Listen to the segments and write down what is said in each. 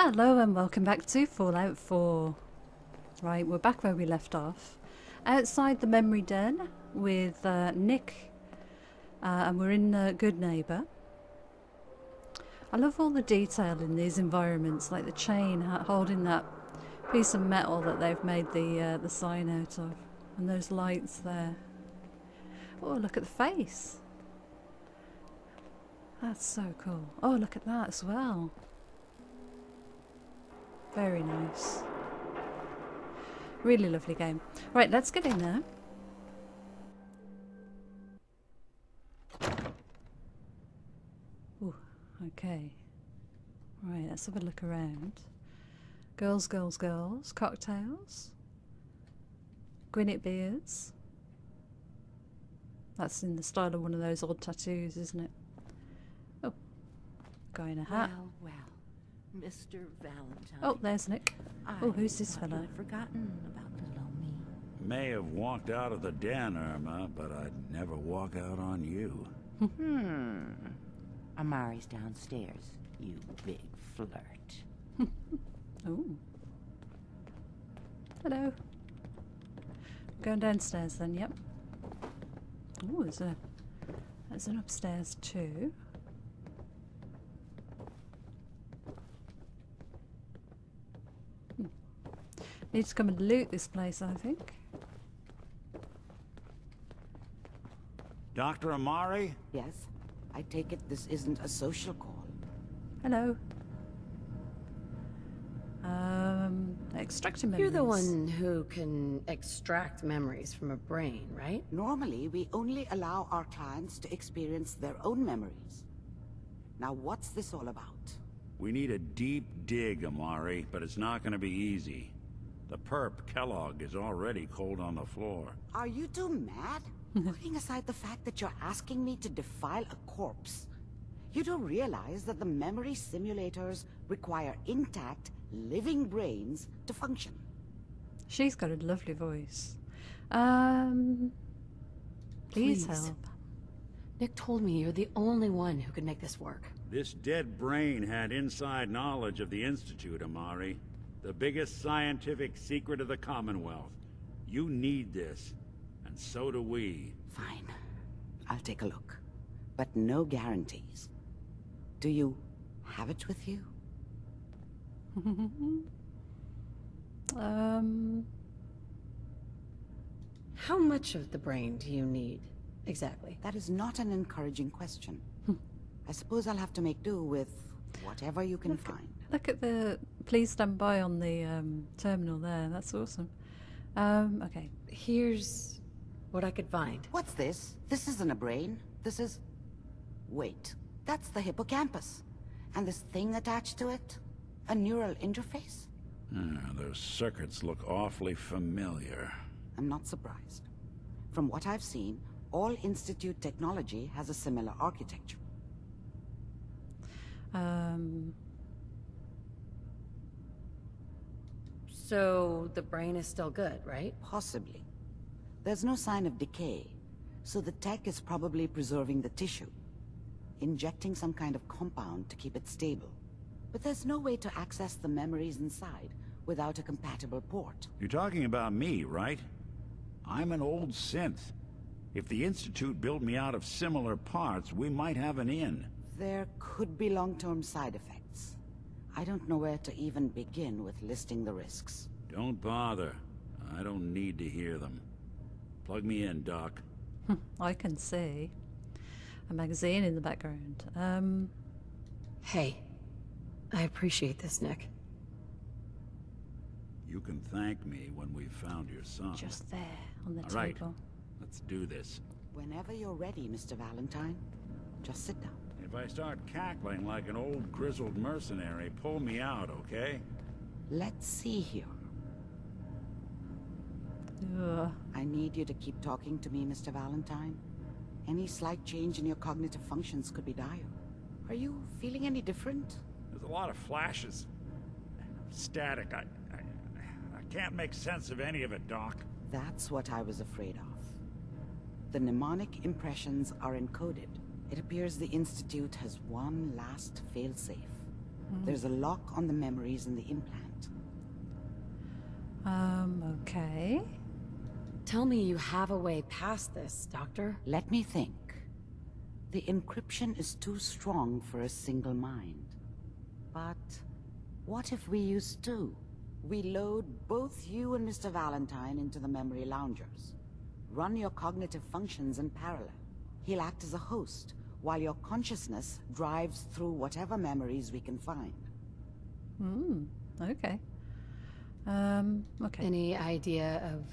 Hello and welcome back to Fallout 4. Right, we're back where we left off. Outside the memory den with Nick, and we're in Good Neighbour. I love all the detail in these environments, like the chain holding that piece of metal that they've made the sign out of, and those lights there. Oh, look at the face. That's so cool. Oh, look at that as well. Very nice. Really lovely game. Right, let's get in there. Ooh, okay. Right, let's have a look around. Girls, girls, girls. Cocktails. Gwyneth beards. That's in the style of one of those odd tattoos, isn't it? Oh, guy in a hat. Well, well. Mr. Valentine. Oh, there's Nick. Oh, who's this fella? I've forgotten about little me. May have walked out of the den, Irma, but I'd never walk out on you. Amari's downstairs, you big flirt. Oh. Hello. Going downstairs then, yep. Oh, there's an upstairs too. Need to come and loot this place, I think. Dr. Amari? Yes, I take it this isn't a social call. Hello. Extracting memories. You're the one who can extract memories from a brain, right? Normally, we only allow our clients to experience their own memories. Now, what's this all about? We need a deep dig, Amari, but it's not going to be easy. The perp, Kellogg, is already cold on the floor. Are you two mad? Putting aside the fact that you're asking me to defile a corpse, you do realize that the memory simulators require intact, living brains to function. She's got a lovely voice. Please help. Nick told me you're the only one who could make this work. This dead brain had inside knowledge of the Institute, Amari. The biggest scientific secret of the Commonwealth. You need this, and so do we. Fine. I'll take a look. But no guarantees. Do you have it with you? How much of the brain do you need, exactly? That is not an encouraging question. I suppose I'll have to make do with whatever you can find. Look at the please stand by on the terminal there. That's awesome. Okay. Here's what I could find. What's this? This isn't a brain. This is... Wait. That's the hippocampus. And this thing attached to it? A neural interface? Those circuits look awfully familiar. I'm not surprised. From what I've seen, all Institute technology has a similar architecture. So the brain is still good, right? Possibly. There's no sign of decay, so the tech is probably preserving the tissue, injecting some kind of compound to keep it stable. But there's no way to access the memories inside without a compatible port. You're talking about me, right? I'm an old synth. If the Institute built me out of similar parts, we might have an in. There could be long-term side effects. I don't know where to even begin with listing the risks. Don't bother. I don't need to hear them. Plug me in, Doc. I can see a magazine in the background. Hey, I appreciate this, Nick. You can thank me when we've found your son. Just there on the All right. table. Let's do this. Whenever you're ready, Mr. Valentine, just sit down. If I start cackling like an old grizzled mercenary, pull me out, okay? Let's see here. Ugh. I need you to keep talking to me, Mr. Valentine. Any slight change in your cognitive functions could be dire. Are you feeling any different? There's a lot of flashes. Static. I can't make sense of any of it, Doc. That's what I was afraid of. The mnemonic impressions are encoded. It appears the Institute has one last failsafe. There's a lock on the memories in the implant. Okay. Tell me you have a way past this, Doctor. Let me think. The encryption is too strong for a single mind. But what if we use two? We load both you and Mr. Valentine into the memory loungers. Run your cognitive functions in parallel. He'll act as a host, while your consciousness drives through whatever memories we can find. Okay. Okay. Any idea of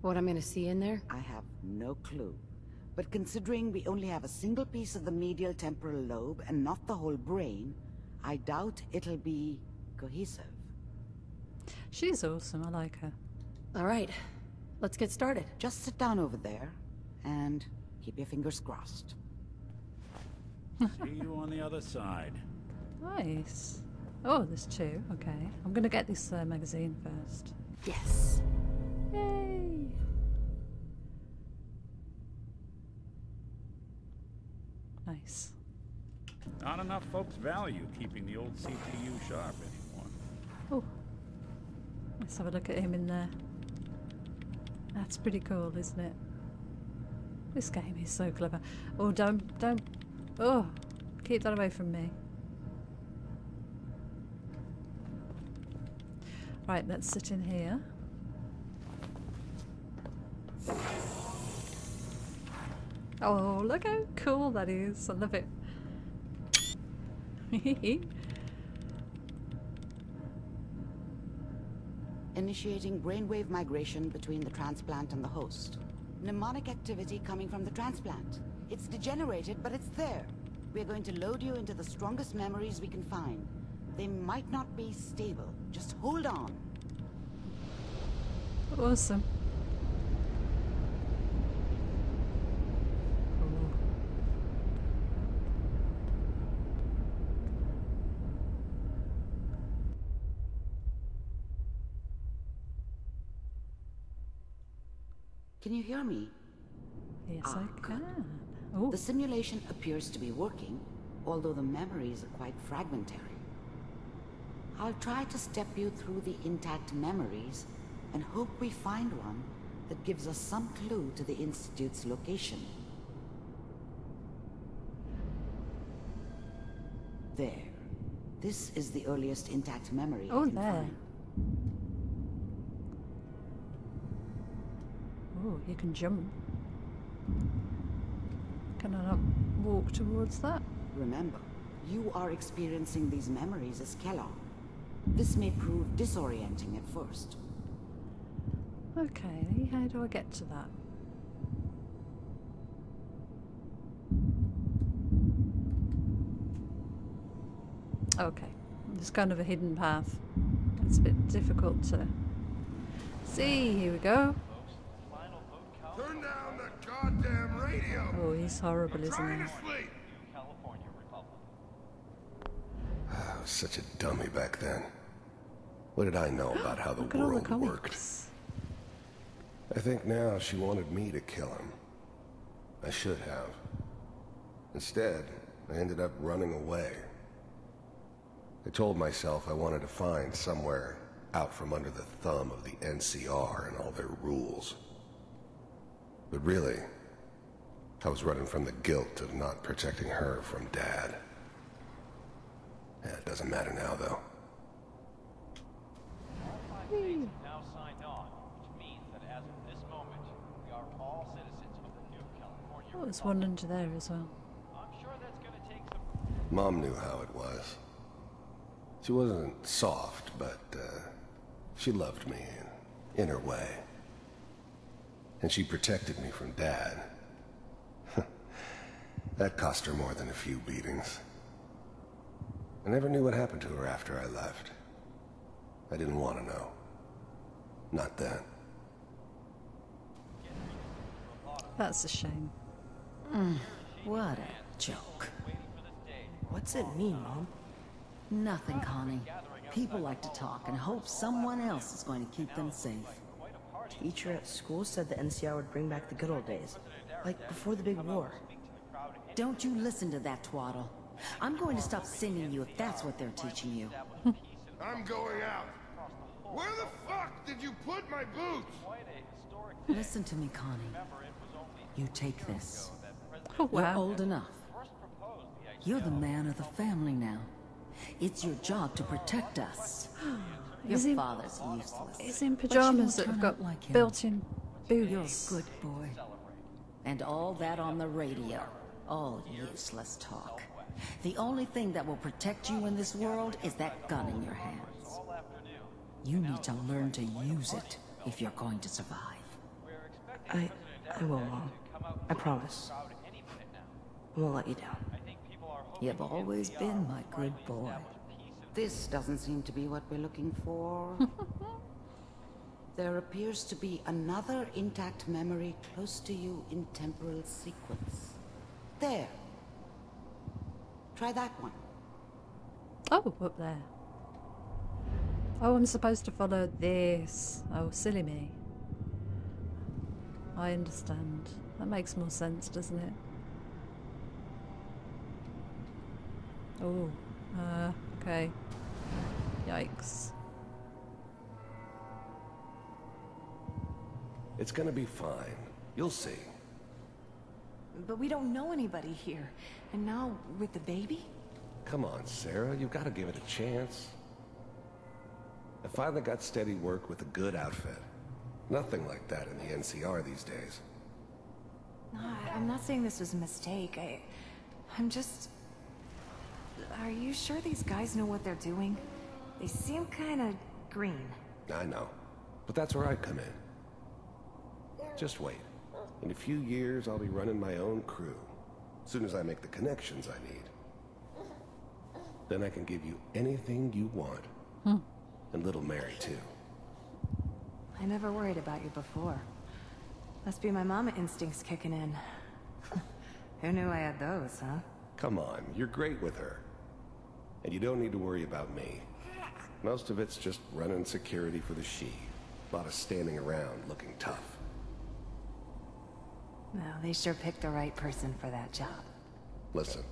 what I'm gonna see in there? I have no clue. But considering we only have a single piece of the medial temporal lobe and not the whole brain, I doubt it'll be cohesive. She's awesome. I like her. All right, let's get started. Just sit down over there and keep your fingers crossed. See you on the other side. Nice. Oh, there's two. Okay. I'm going to get this magazine first. Yes. Yay! Nice. Not enough folks value keeping the old CPU sharp anymore. Oh. Let's have a look at him in there. That's pretty cool, isn't it? This game is so clever. Oh, don't. Oh, keep that away from me. Right, let's sit in here. Oh, look how cool that is. I love it. Initiating brainwave migration between the transplant and the host. Mnemonic activity coming from the transplant. It's degenerated, but it's there. We're going to load you into the strongest memories we can find. They might not be stable. Just hold on. Awesome. Can you hear me? Yes, Ah, I good. can. Oh, The simulation appears to be working, although the memories are quite fragmentary. I'll try to step you through the intact memories and hope we find one that gives us some clue to the Institute's location. There. This is the earliest intact memory Oh, I can there. find. oh, you can jump. Can I not walk towards that? Remember, you are experiencing these memories as Kellogg. This may prove disorienting at first. Okay, how do I get to that? Okay, there's kind of a hidden path. It's a bit difficult to see. Here we go. Turn down the goddamn radio! Oh, he's horrible, isn't Trying he? to sleep! I was such a dummy back then. What did I know about how the Look at all the world worked? comics. I think now she wanted me to kill him. I should have. Instead, I ended up running away. I told myself I wanted to find somewhere out from under the thumb of the NCR and all their rules. But really, I was running from the guilt of not protecting her from Dad. Yeah, it doesn't matter now, though. Now signed on, which means that as of this moment, we are all citizens of the new California Oh, there's one under there as well. I'm sure that's going to take some... Mom knew how it was. She wasn't soft, but she loved me in her way. And she protected me from Dad. That cost her more than a few beatings. I never knew what happened to her after I left. I didn't want to know. Not then. That's a shame. What a joke. What's it mean, Mom? Nothing, Connie. People like to talk and hope someone else is going to keep them safe. Teacher at school said the NCR would bring back the good old days, like before the big war. Don't you listen to that twaddle. I'm going to stop singing you if that's what they're teaching you. I'm going out. Where the fuck did you put my boots? Listen to me, Connie. You take this. Oh, You're wow. old enough. You're the man of the family now. It's your job to protect us. Your Is he- father's useless. He's in But you pyjamas will that have turn got out like him. built-in You're a boots. good boy. And all that on the radio. All useless talk. The only thing that will protect you in this world is that gun in your hands. You need to learn to use it if you're going to survive. I will, Mom. I promise. I won't let you down. You've always been my good boy. This doesn't seem to be what we're looking for. There appears to be another intact memory close to you in temporal sequence. There. Try that one. Oh, up there. Oh, I'm supposed to follow this. Oh, silly me. I understand. That makes more sense, doesn't it? Oh, okay. Yikes. It's gonna be fine. You'll see. But we don't know anybody here. And now, with the baby? Come on, Sarah. You've got to give it a chance. I finally got steady work with a good outfit. Nothing like that in the NCR these days. No, I'm not saying this was a mistake. I'm just... Are you sure these guys know what they're doing? They seem kind of green. I know. But that's where I come in. Just wait. In a few years, I'll be running my own crew. As soon as I make the connections I need. Then I can give you anything you want. And little Mary, too. I never worried about you before. Must be my mama instincts kicking in. Who knew I had those, huh? Come on, you're great with her. And you don't need to worry about me. Most of it's just running security for the she. A lot of standing around looking tough. Well, they sure picked the right person for that job. Listen,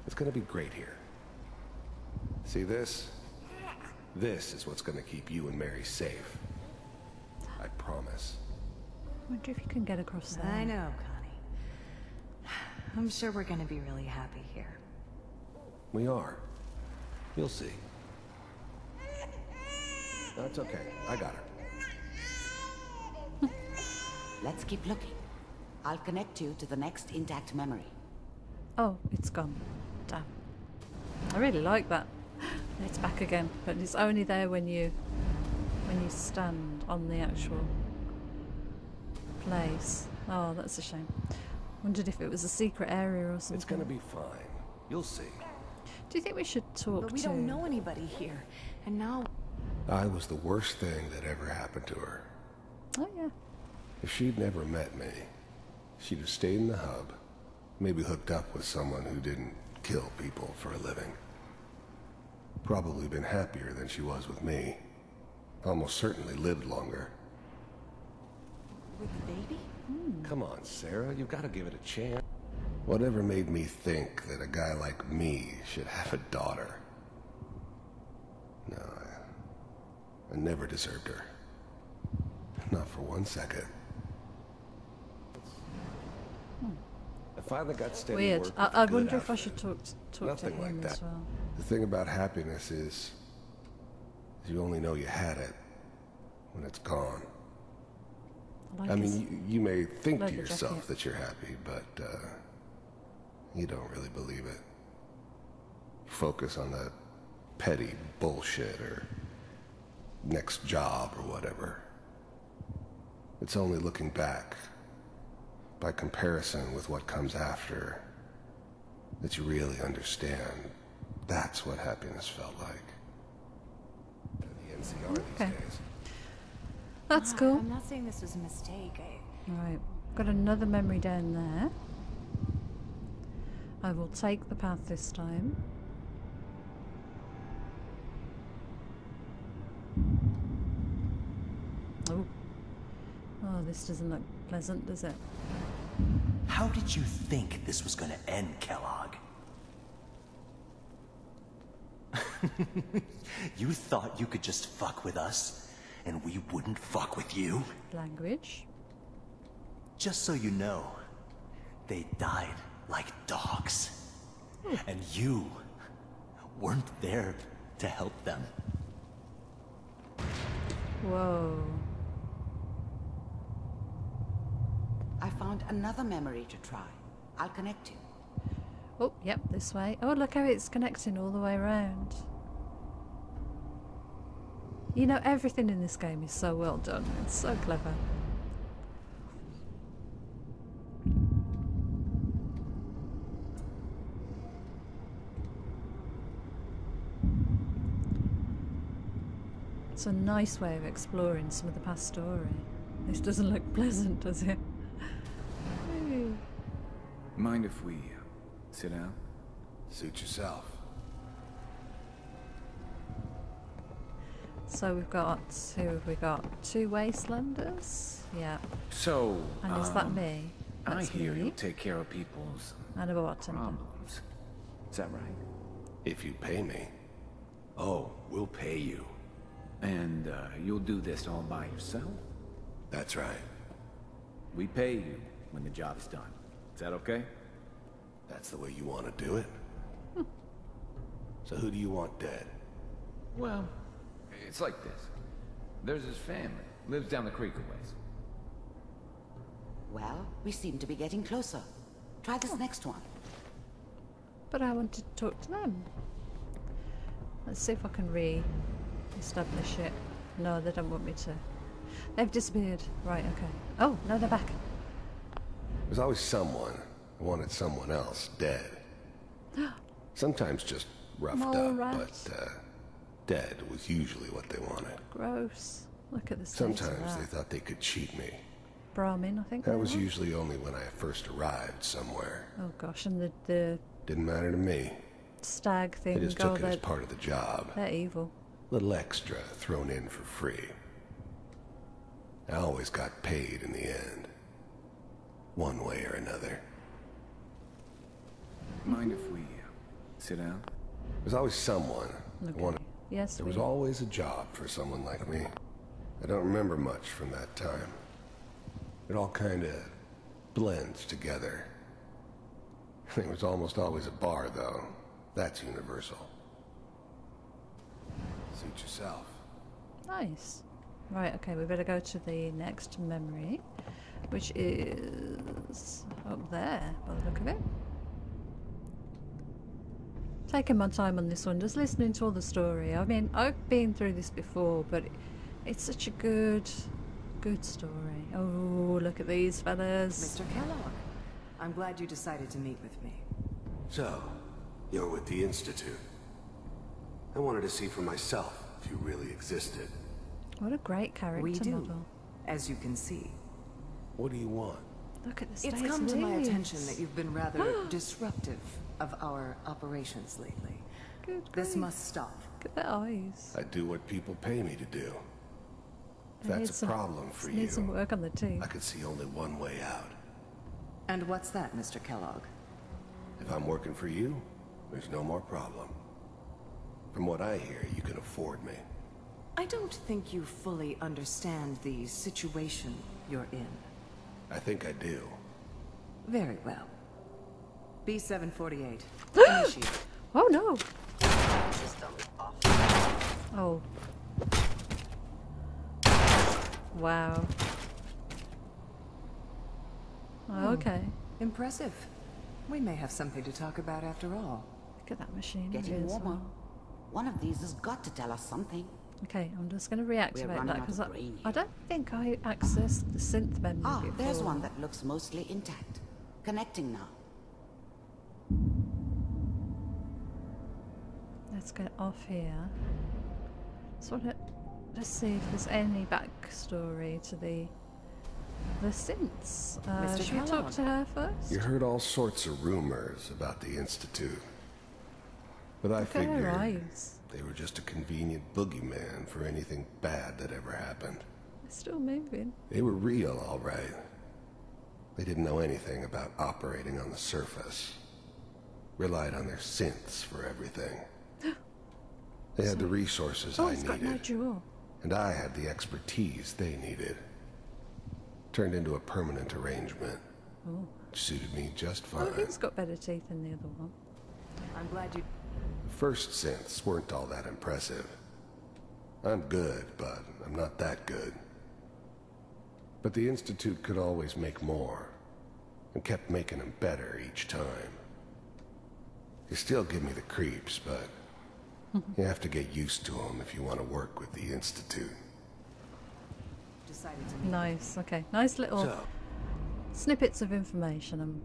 it's gonna be great here. See this? This is what's gonna keep you and Mary safe. I promise. I wonder if you can get across there. I know, Connie. I'm sure we're gonna be really happy here. We are. You'll see. No, it's okay. I got her. Let's keep looking. I'll connect you to the next intact memory. Oh, it's gone. Damn. I really like that. It's back again, but it's only there when you stand on the actual place. Oh, that's a shame. Wondered if it was a secret area or something. It's gonna be fine. You'll see. Do you think we should talk But we don't know anybody here. And now... I was the worst thing that ever happened to her. Oh, yeah. If she'd never met me, she'd have stayed in the hub, maybe hooked up with someone who didn't kill people for a living. Probably been happier than she was with me. Almost certainly lived longer. With the baby? Come on, Sarah, you've got to give it a chance. Whatever made me think that a guy like me should have a daughter? No, I never deserved her. Not for 1 second. I finally got steady Weird. work with I a good wonder if I outfit. should talk to Nothing him like that. as well. The thing about happiness is you only know you had it when it's gone. Like I his mean, you may think to leather yourself jacket. that you're happy, but you don't really believe it. You focus on that petty bullshit or next job or whatever. It's only looking back, by comparison with what comes after, that you really understand that's what happiness felt like. The NCR these Okay. days. That's cool. I'm not saying this was a mistake. Right, got another memory down there. I will take the path this time. Oh. Oh, this doesn't look pleasant, does it? How did you think this was going to end, Kellogg? You thought you could just fuck with us, and we wouldn't fuck with you? Language. Just so you know, they died like dogs. And you weren't there to help them. Whoa. I found another memory to try. I'll connect you. Oh, yep, this way. Oh, look how it's connecting all the way around. You know, everything in this game is so well done. It's so clever. It's a nice way of exploring some of the past story. This doesn't look pleasant, does it? Mind if we sit down? Suit yourself. So we've got, who have we got? 2 Wastelanders? Yeah. So, And is that me? I That's hear me. you'll take care of people's And a bartender. problems. Is that right? If you pay me. Oh, we'll pay you. And you'll do this all by yourself? That's right. We pay you when the job is done. Is that okay? That's the way you want to do it? So who do you want dead? Well, it's like this. There's his family. Lives down the creek a ways. Well, we seem to be getting closer. Try this next one. But I want to talk to them. Let's see if I can re-establish it. No, they don't want me to. They've disappeared. Right, okay. Oh, no, they're back. There's always someone who wanted someone else dead. Sometimes just roughed Mole up, rat. but dead was usually what they wanted. Gross. Look at the state of Sometimes they that. thought they could cheat me. Brahmin, I think. That they was were. usually only when I first arrived somewhere. Oh gosh, and the Didn't matter to me. stag thing. They just oh, took it as they're, part of the job. they're evil. Little extra thrown in for free. I always got paid in the end. One way or another. Mind if we sit down? There's always someone who Okay. wanted... Yes, There was we- always a job for someone like me. I don't remember much from that time. It all kind of blends together. There was almost always a bar, though. That's universal. Suit yourself. Nice. Right, okay, we better go to the next memory, which is up there, by the look of it. Taking my time on this one, just listening to all the story. I mean, I've been through this before, but it's such a good story. Oh, look at these fellas. Mr. Kellogg, I'm glad you decided to meet with me. So, you're with the Institute. I wanted to see for myself if you really existed. What a great character We do, model. as you can see. What do you want? Look at the state It's of come to my these. attention that you've been rather disruptive of our operations lately. Good This grief. must stop. Look at their eyes. I do what people pay me to do. If They need that's a some- problem for need you, some work on the teeth. I could see only one way out. And what's that, Mr. Kellogg? If I'm working for you, there's no more problem. From what I hear, you can afford me. I don't think you fully understand the situation you're in. I think I do. Very well. B-748. Initiate. Oh no! Oh. Wow. Oh, okay. Impressive. We may have something to talk about after all. Look at that machine. Getting warmer. One of these has got to tell us something. Okay, I'm just going to We're reactivate running that out because of brain I don't think I accessed the synth memory Ah, before. there's one that looks mostly intact. Connecting now. Let's get off here. Let's see if there's any backstory to the synths. Mr. Should we talk Kellogg. to her first? You heard all sorts of rumors about the Institute. But I Look at her figured eyes. they were just a convenient boogeyman for anything bad that ever happened. It's still moving. They were real, all right. They didn't know anything about operating on the surface. Relied on their synths for everything. They had the resources Oh, I it's got no needed, jaw. and I had the expertise they needed. Turned into a permanent arrangement. Oh. Which suited me just fine. Oh, he's got better teeth than the other one. I'm glad you... The first synths weren't all that impressive. I'm good, but I'm not that good. But the Institute could always make more, and kept making them better each time. They still give me the creeps, but you have to get used to them if you want to work with the Institute. Nice, okay. Nice little So, snippets of information. I'm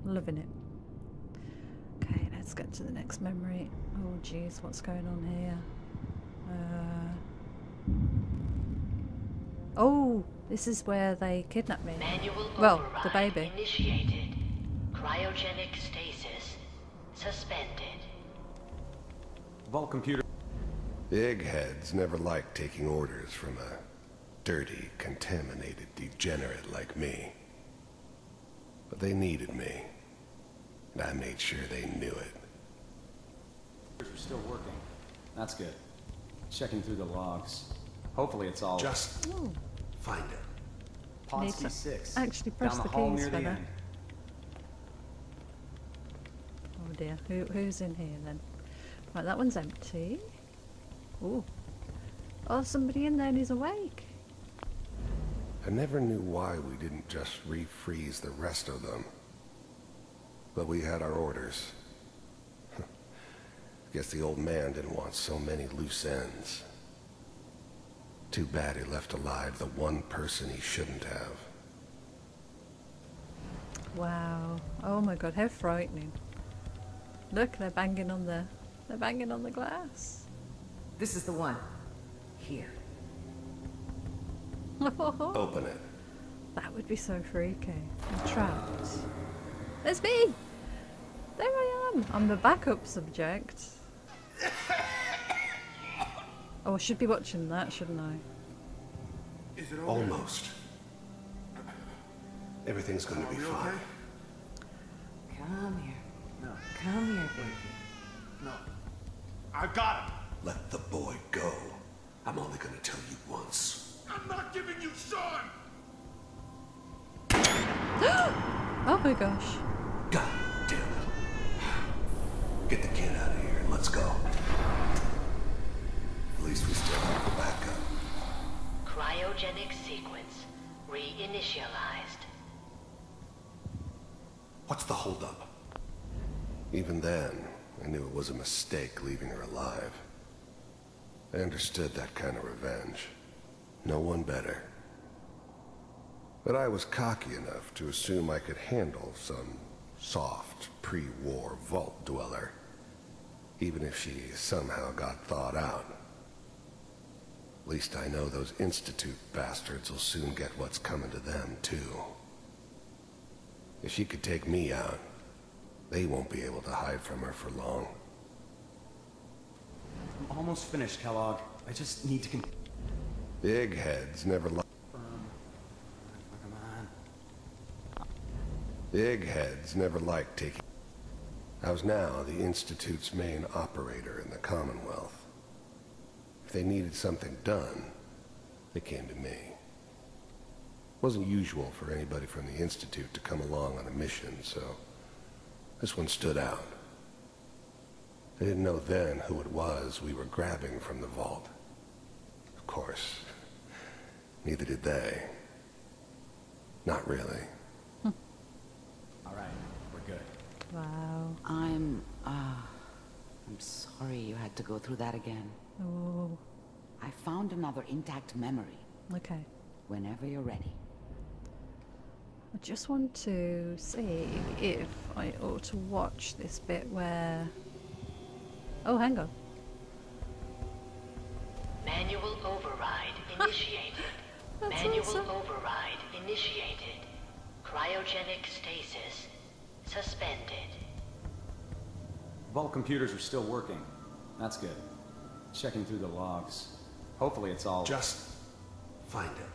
loving it. Okay, let's get to the next memory. Oh jeez, what's going on here? Oh, this is where they kidnapped me. Well, the baby. Initiated. Cryogenic stasis suspended. Vault computer. the eggheads never liked taking orders from a dirty, contaminated degenerate like me. But they needed me, and I made sure they knew it. We're still working. That's good. Checking through the logs. Hopefully it's all... Just find it. Pod Need to C6. actually press down the hall keys near for the that. end. Oh dear, who's in here then? Right, that one's empty. Ooh. Oh, somebody in there and he's awake. I never knew why we didn't just refreeze the rest of them. But we had our orders. Guess the old man didn't want so many loose ends. Too bad he left alive the one person he shouldn't have. Wow. Oh my god, how frightening. Look, they're banging on the glass. This is the one. Here. Open it. That would be so freaky. I'm trapped. There's me! There I am! I'm the backup subject. Oh, I should be watching that, shouldn't I? Is it okay? Almost. Everything's going to be fine. Come here. No. Come here, baby. No. I got him. Let the boy go. I'm only going to tell you once. I'm not giving you Sean. Oh my gosh. God damn it. Get the kid out of here and let's go. At least we still have the backup. Cryogenic sequence reinitialized. What's the holdup? Even then, I knew it was a mistake leaving her alive. I understood that kind of revenge. No one better. But I was cocky enough to assume I could handle some soft, pre-war vault dweller, even if she somehow got thawed out. At least I know those Institute bastards will soon get what's coming to them, too. If she could take me out, they won't be able to hide from her for long. I'm almost finished, Kellogg. I just need to The eggheads never liked... Come on. The eggheads never liked taking... I was now the Institute's main operator in the Commonwealth. If they needed something done, they came to me. It wasn't usual for anybody from the Institute to come along on a mission, so this one stood out. I didn't know then who it was we were grabbing from the vault. Of course, neither did they. Not really. All right, we're good. Wow. I'm sorry you had to go through that again. Oh. I found another intact memory. Okay. Whenever you're ready. I just want to see if I ought to watch this bit where... Oh, hang on. Manual override initiated. That's Manual awesome. override initiated. Cryogenic stasis suspended. Vault computers are still working. That's good. Checking through the logs. Hopefully it's all... Just find it.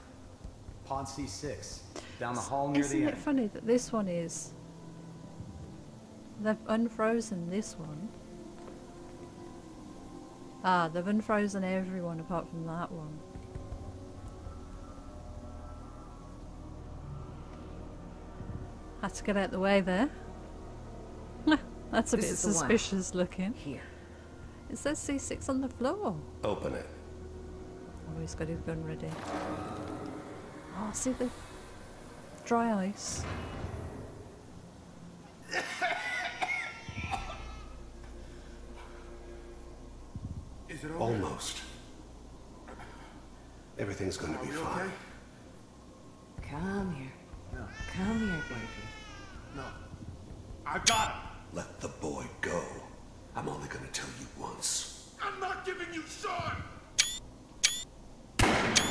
Pod C6. Down the hall near Isn't the it end. funny that this one is... They've unfrozen this one. Ah, they've unfrozen everyone apart from that one. Had to get out the way there. That's a bit suspicious looking. Here. It says C6 on the floor. Open it. Oh, he's got his gun ready. Oh, see the dry ice. Is it over? Almost. Everything's gonna be fine. Come here. No. Come here, baby. No. I got him. Let the boy go. I'm only gonna tell you once. I'm not giving you Sean.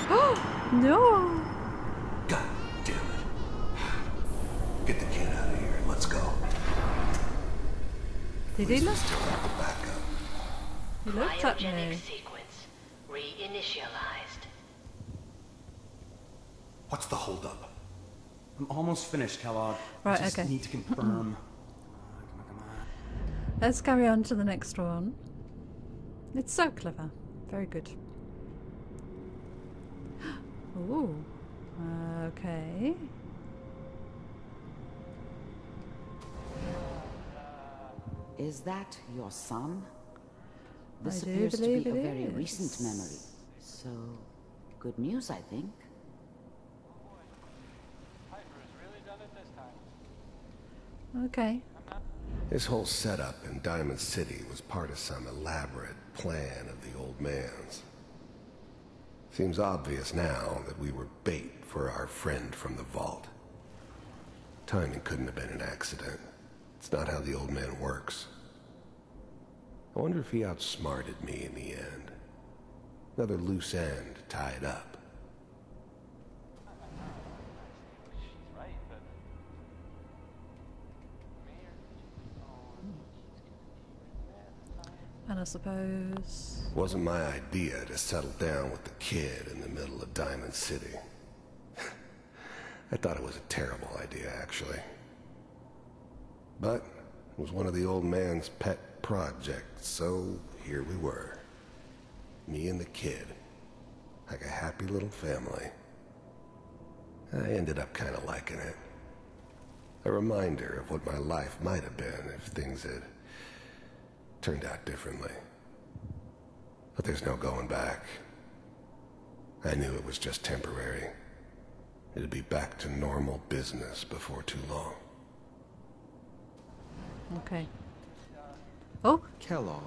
Oh no! God damn it. Get the kid out of here and let's go. Did he look? Still have the backup. He looked at Cryogenic me. sequence reinitialized. What's the holdup? I'm almost finished, Kellogg. Right, I just okay. need to confirm. Let's carry on to the next one. It's so clever. Very good. Ooh. Okay. Is that your son? This I do appears to be believe a it very is. recent memory. So, good news, I think. Okay. His whole setup in Diamond City was part of some elaborate plan of the old man's. Seems obvious now that we were bait for our friend from the vault. Timing couldn't have been an accident. It's not how the old man works. I wonder if he outsmarted me in the end. Another loose end tied up. And I suppose... Wasn't my idea to settle down with the kid in the middle of Diamond City. I thought it was a terrible idea, actually. But it was one of the old man's pet projects, so here we were. Me and the kid. Like a happy little family. I ended up kind of liking it. A reminder of what my life might have been if things had turned out differently. But there's no going back. I knew it was just temporary. It'd be back to normal business before too long. Okay. Oh! Kellogg.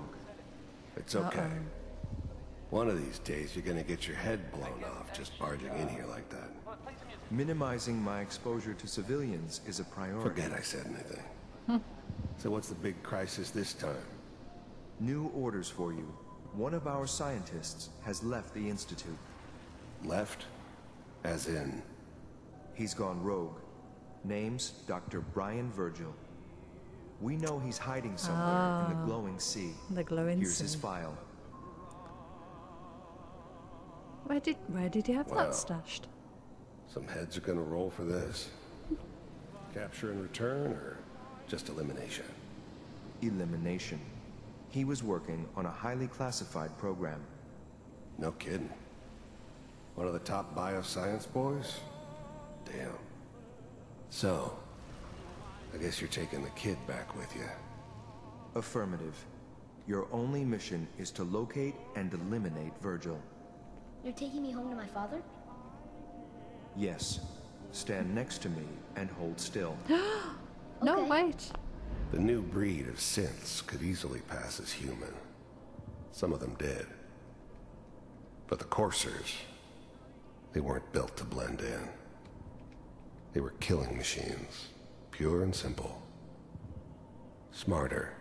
It's okay. One of these days you're gonna get your head blown off just barging in here like that. Minimizing my exposure to civilians is a priority. Forget I said anything. So what's the big crisis this time? New orders for you. One of our scientists has left the Institute. Left? As in? He's gone rogue. Name's Dr. Brian Virgil. We know he's hiding somewhere in the glowing sea. The glowing Here's sea. his file. Where did he have Wow. that stashed? Some heads are gonna roll for this. Capture and return, or just elimination? Elimination. He was working on a highly classified program. No kidding. One of the top bioscience boys? Damn. So, I guess you're taking the kid back with you. Affirmative. Your only mission is to locate and eliminate Virgil. You're taking me home to my father? Yes. Stand next to me and hold still. No, wait. The new breed of synths could easily pass as human. Some of them did. But the coursers, they weren't built to blend in. They were killing machines, pure and simple. Smarter,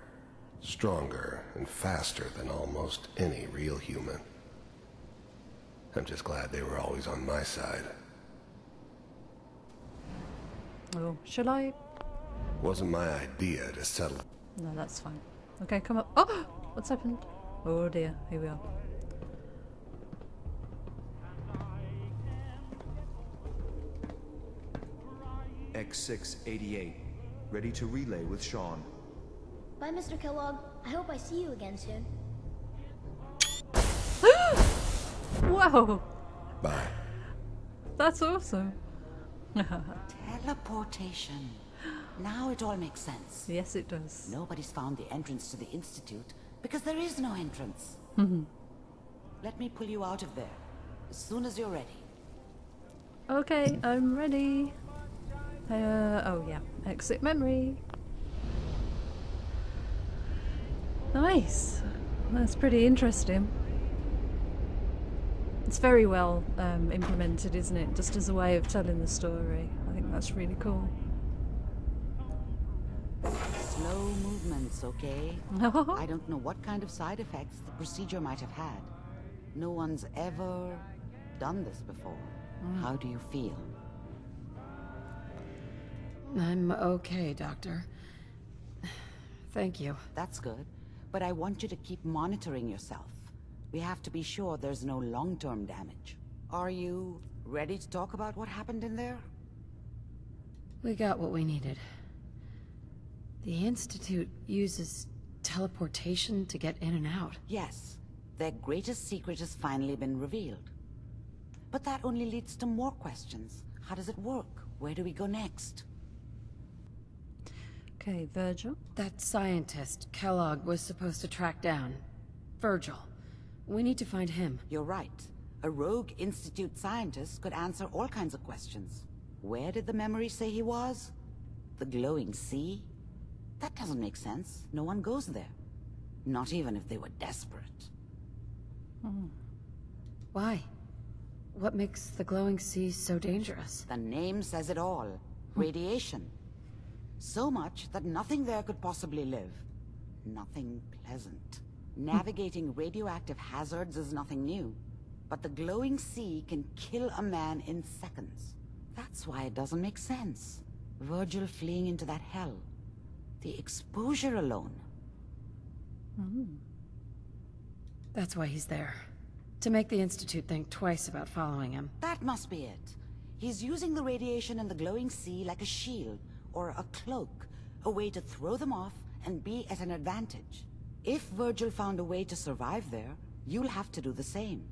stronger, and faster than almost any real human. I'm just glad they were always on my side. Oh, shall I? Wasn't my idea to settle. No, that's fine. Okay, come up. Oh! What's happened? Oh dear, here we are. X688. Ready to relay with Sean. Bye, Mr. Kellogg. I hope I see you again soon. Oh, Bye. that's awesome. Teleportation. Now it all makes sense. Yes, it does. Nobody's found the entrance to the Institute because there is no entrance. Let me pull you out of there as soon as you're ready. Okay, I'm ready. Oh yeah, exit memory. Nice. That's pretty interesting. It's very well implemented, isn't it? Just as a way of telling the story. I think that's really cool. Slow movements, okay? I don't know what kind of side effects the procedure might have had. No one's ever done this before. How do you feel? I'm okay, Doctor. Thank you. That's good. But I want you to keep monitoring yourself. We have to be sure there's no long-term damage. Are you ready to talk about what happened in there? We got what we needed. The Institute uses teleportation to get in and out. Yes. Their greatest secret has finally been revealed. But that only leads to more questions. How does it work? Where do we go next? Okay, Virgil. That scientist Kellogg was supposed to track down. Virgil. We need to find him. You're right. A rogue Institute scientist could answer all kinds of questions. Where did the memory say he was? The glowing sea? That doesn't make sense. No one goes there. Not even if they were desperate. Why? What makes the glowing sea so dangerous? The name says it all. Radiation. So much that nothing there could possibly live. Nothing pleasant. Navigating radioactive hazards is nothing new. But the glowing sea can kill a man in seconds. That's why it doesn't make sense. Virgil fleeing into that hell. The exposure alone. That's why he's there. To make the Institute think twice about following him. That must be it. He's using the radiation in the glowing sea like a shield, or a cloak, a way to throw them off and be at an advantage. If Virgil found a way to survive there, you'll have to do the same.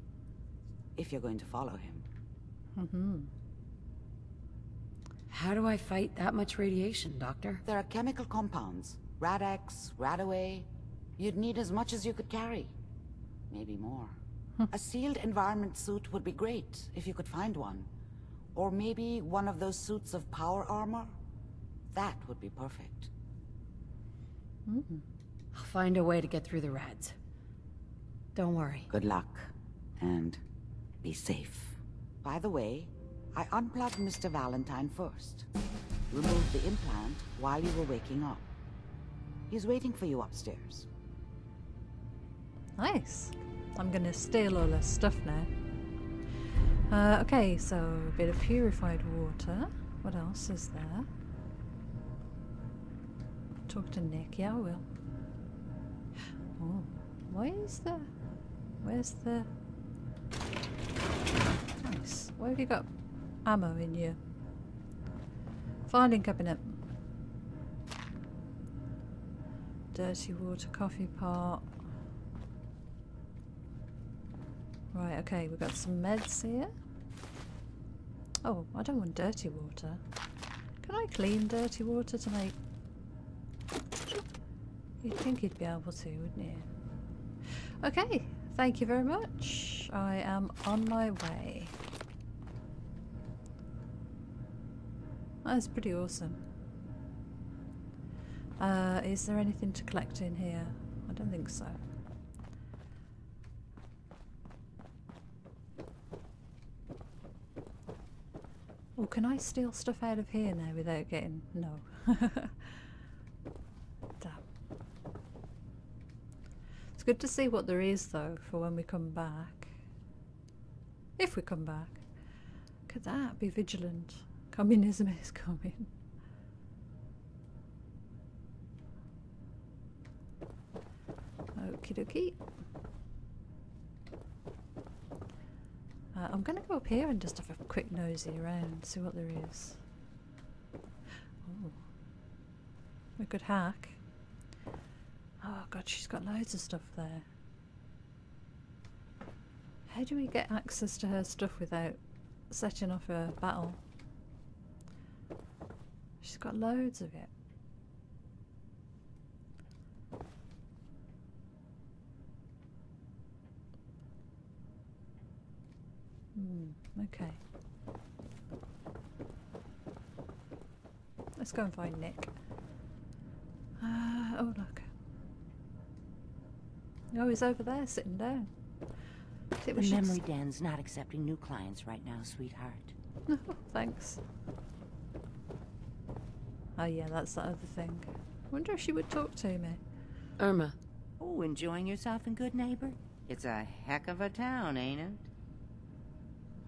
If you're going to follow him. How do I fight that much radiation, Doctor? There are chemical compounds. Rad-X, Radaway. You'd need as much as you could carry. Maybe more. A sealed environment suit would be great, if you could find one. Or maybe one of those suits of power armor. That would be perfect. I'll find a way to get through the rads. Don't worry. Good luck. And be safe. By the way, I unplugged Mr. Valentine first. Removed the implant while you were waking up. He's waiting for you upstairs. Nice. I'm gonna steal all this stuff now. Okay, so a bit of purified water. What else is there? Talk to Nick. Yeah, I will. Oh, where's the... Nice. Where have you got ammo in your filing cabinet? Dirty water, coffee pot. Right, okay, we've got some meds here. Oh, I don't want dirty water. Can I clean dirty water to make... You'd think you'd be able to, wouldn't you? Okay, thank you very much. I am on my way. That's pretty awesome. Is there anything to collect in here? I don't think so. Oh, can I steal stuff out of here now without getting... No. Damn. It's good to see what there is, though, for when we come back. If we come back. Look at that, be vigilant. Communism is coming. Okie dokie. I'm going to go up here and just have a quick nosy around, see what there is. Oh, a good hack. Oh god, she's got loads of stuff there. How do we get access to her stuff without setting off a battle? She's got loads of it. Okay. Let's go and find Nick. Oh look. Oh, he's over there sitting down. The memory den's not accepting new clients right now, sweetheart. Oh, thanks. Oh yeah, that's that other thing. Wonder if she would talk to me. Irma. Oh, enjoying yourself in Good Neighbor? It's a heck of a town, ain't it?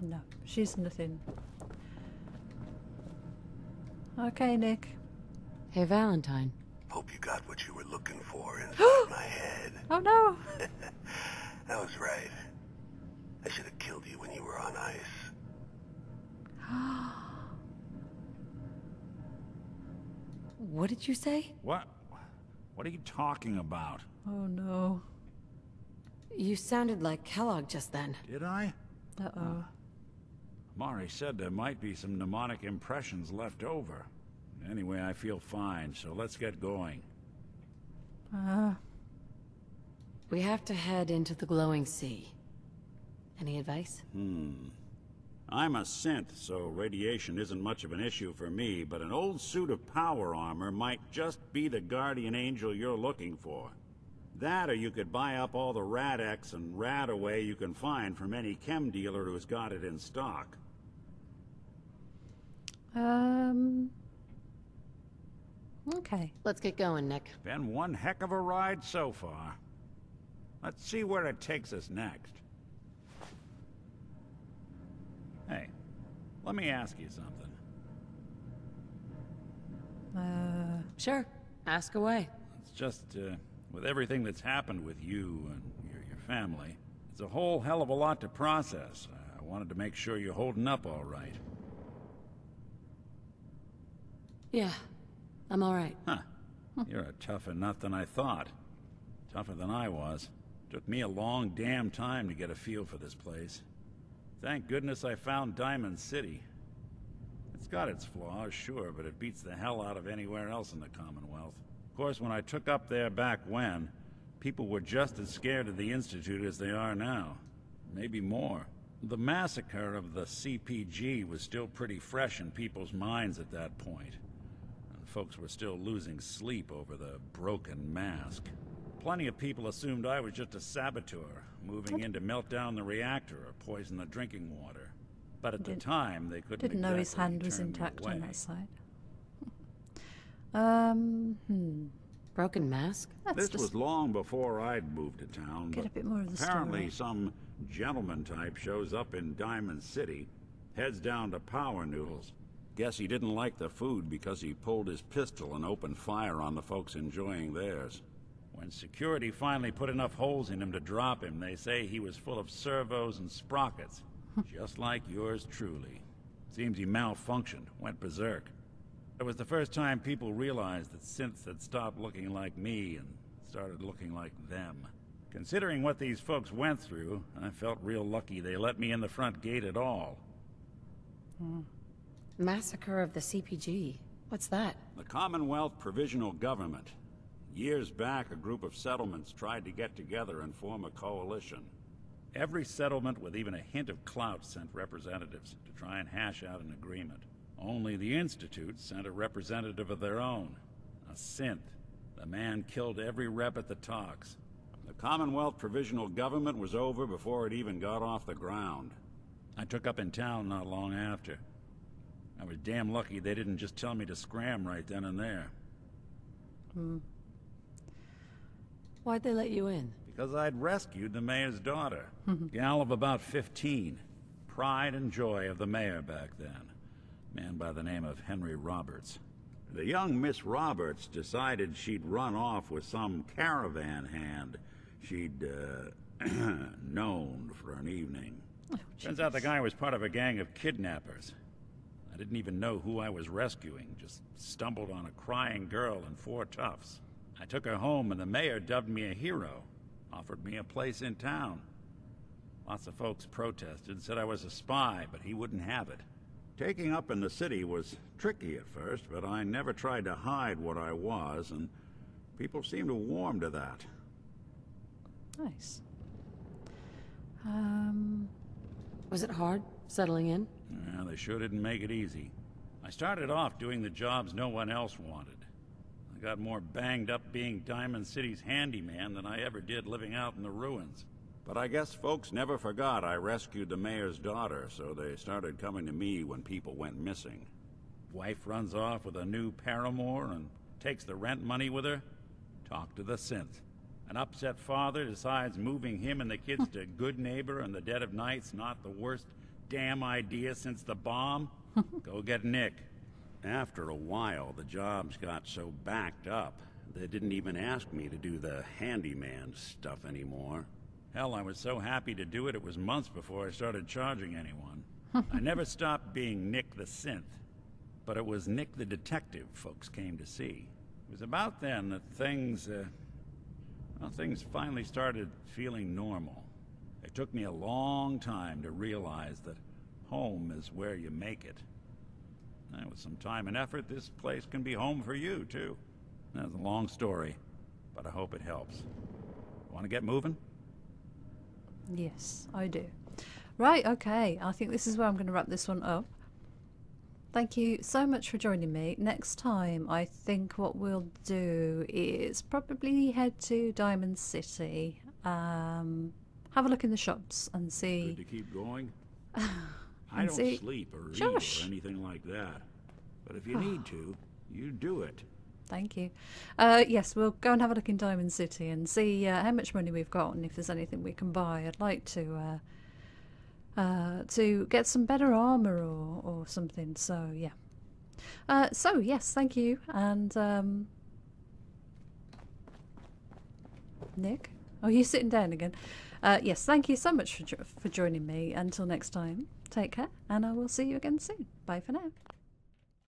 No, she's nothing. Okay, Nick. Hey, Valentine. Hope you got what you were looking for inside my head. Oh no! That was right. I should have killed you when you were on ice. What did you say? What? What are you talking about? Oh no. You sounded like Kellogg just then. Did I? Uh-oh. Mari said there might be some mnemonic impressions left over. Anyway, I feel fine, so let's get going. We have to head into the glowing sea. Any advice? I'm a synth, so radiation isn't much of an issue for me, but an old suit of power armor might just be the guardian angel you're looking for. That, or you could buy up all the Rad-X and Rad-Away you can find from any chem dealer who's got it in stock. Okay. Let's get going, Nick. Been one heck of a ride so far. Let's see where it takes us next. Hey, let me ask you something. Sure. Ask away. It's just, with everything that's happened with you and your family, it's a whole hell of a lot to process. I wanted to make sure you're holding up all right. Yeah, I'm all right. Huh. You're a tougher nut than I thought. Tougher than I was. Took me a long damn time to get a feel for this place. Thank goodness I found Diamond City. It's got its flaws, sure, but it beats the hell out of anywhere else in the Commonwealth. Of course, when I took up there back when, people were just as scared of the Institute as they are now. Maybe more. The massacre of the CPG was still pretty fresh in people's minds at that point. And folks were still losing sleep over the broken mask. Plenty of people assumed I was just a saboteur, moving in to melt down the reactor or poison the drinking water. But at the time, they couldn't Didn't know his exactly hand was turn me intact away. on that side. Broken mask? This was long before I'd moved to town, get but a bit more of the apparently story. some gentleman type shows up in Diamond City, heads down to Power Noodles. Guess he didn't like the food because he pulled his pistol and opened fire on the folks enjoying theirs. When security finally put enough holes in him to drop him, they say he was full of servos and sprockets, just like yours truly. Seems he malfunctioned, went berserk. It was the first time people realized that synths had stopped looking like me and started looking like them. Considering what these folks went through, I felt real lucky they let me in the front gate at all. Massacre of the CPG. What's that? The Commonwealth Provisional Government. Years back, a group of settlements tried to get together and form a coalition. Every settlement with even a hint of clout sent representatives to try and hash out an agreement. Only the Institute sent a representative of their own, a synth. The man killed every rep at the talks. The Commonwealth Provisional Government was over before it even got off the ground. I took up in town not long after. I was damn lucky they didn't just tell me to scram right then and there. Why'd they let you in? Because I'd rescued the mayor's daughter. Gal of about 15. Pride and joy of the mayor back then. Man by the name of Henry Roberts. The young Miss Roberts decided she'd run off with some caravan hand she'd, known for an evening. Turns out the guy was part of a gang of kidnappers. I didn't even know who I was rescuing, just stumbled on a crying girl and 4 toughs. I took her home and the mayor dubbed me a hero, offered me a place in town. Lots of folks protested, said I was a spy, but he wouldn't have it. Taking up in the city was tricky at first, but I never tried to hide what I was, and people seemed to warm to that. Nice. Was it hard settling in? Yeah, they sure didn't make it easy. I started off doing the jobs no one else wanted. I got more banged up being Diamond City's handyman than I ever did living out in the ruins. But I guess folks never forgot I rescued the mayor's daughter, so they started coming to me when people went missing. Wife runs off with a new paramour and takes the rent money with her. Talk to the synth. An upset father decides moving him and the kids to Good Neighbor in the dead of night's not the worst damn idea since the bomb. Go get Nick. After a while, the jobs got so backed up, they didn't even ask me to do the handyman stuff anymore. Hell, I was so happy to do it, it was months before I started charging anyone. I never stopped being Nick the synth, but it was Nick the detective folks came to see. It was about then that things finally started feeling normal. It took me a long time to realize that home is where you make it. And with some time and effort, this place can be home for you, too. That's a long story, but I hope it helps. Want to get moving? Yes, I do. Right, okay. I think this is where I'm going to wrap this one up. Thank you so much for joining me. Next time, I think what we'll do is probably head to Diamond City, have a look in the shops and see... Good to keep going? I don't sleep or eat or anything like that. But if you need to, you do it. Thank you. Yes, we'll go and have a look in Diamond City and see how much money we've got and if there's anything we can buy. I'd like to get some better armor or something. So yeah. So yes, thank you. And Nick, oh, you're sitting down again. Yes, thank you so much for joining me. Until next time, take care, and I will see you again soon. Bye for now.